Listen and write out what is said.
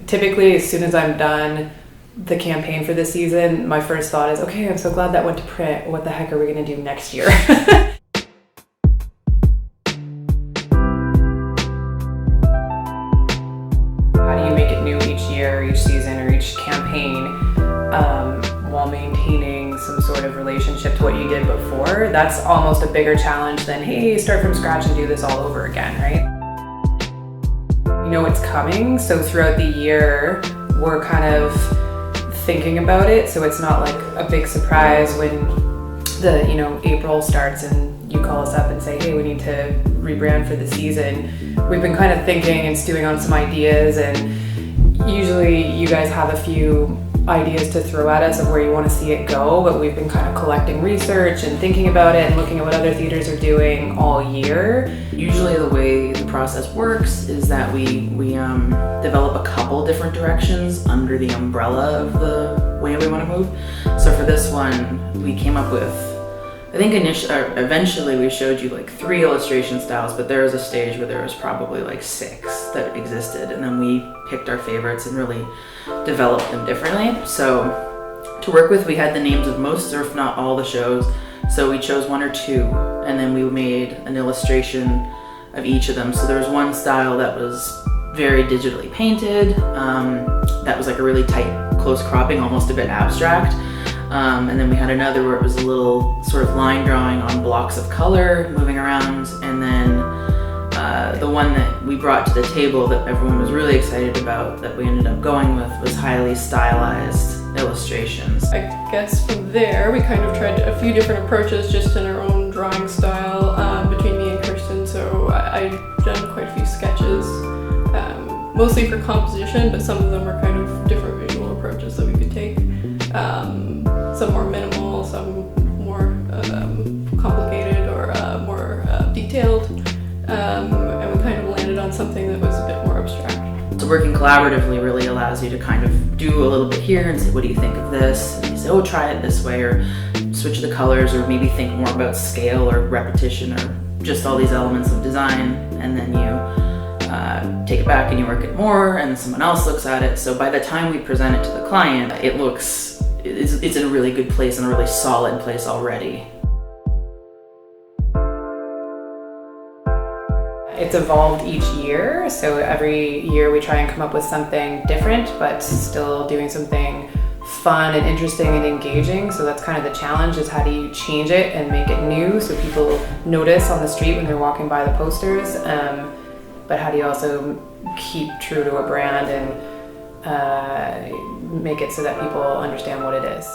typically as soon as I'm done the campaign for this season, my first thought is, okay, I'm so glad that went to print. What the heck are we going to do next year? How do you make it new each year, each season, or each campaign while maintaining some sort of relationship to what you did before? That's almost a bigger challenge than, hey, start from scratch and do this all over again, right? You know it's coming, so throughout the year, we're kind of thinking about it, so it's not like a big surprise when the, April starts and you call us up and say, hey, we need to rebrand for the season. We've been kind of thinking and stewing on some ideas, and usually you guys have a few ideas to throw at us of where you want to see it go, but we've been kind of collecting research and thinking about it and looking at what other theaters are doing all year. Usually the way the process works is that we develop a couple different directions under the umbrella of the way we want to move. So for this one, we came up with, I think eventually we showed you like 3 illustration styles, but there was a stage where there was probably like 6 that existed, and then we picked our favorites and really developed them differently. So to work with, we had the names of most, or if not all, the shows. So we chose 1 or 2, and then we made an illustration of each of them. So there was one style that was very digitally painted, that was like a really tight, close cropping, almost a bit abstract. And then we had another where it was a little sort of line drawing on blocks of color moving around. And then the one that we brought to the table that everyone was really excited about, that we ended up going with, was highly stylized illustrations. I guess from there we kind of tried a few different approaches just in our own drawing style between me and Kirsten. So I've done quite a few sketches, mostly for composition, but some of them were kind of different visual approaches that we could take. Some more minimal, some more complicated or more detailed, and we kind of landed on something that was a bit more abstract. So working collaboratively really allows you to kind of do a little bit here and say, what do you think of this? And you say, oh, try it this way, or switch the colors, or maybe think more about scale or repetition or just all these elements of design, and then you take it back and you work it more, and someone else looks at it. So by the time we present it to the client, it's in a really good place and a really solid place already. It's evolved each year, so every year we try and come up with something different, but still doing something fun and interesting and engaging. So that's kind of the challenge, is how do you change it and make it new so people notice on the street when they're walking by the posters, but how do you also keep true to a brand and make it so that people understand what it is.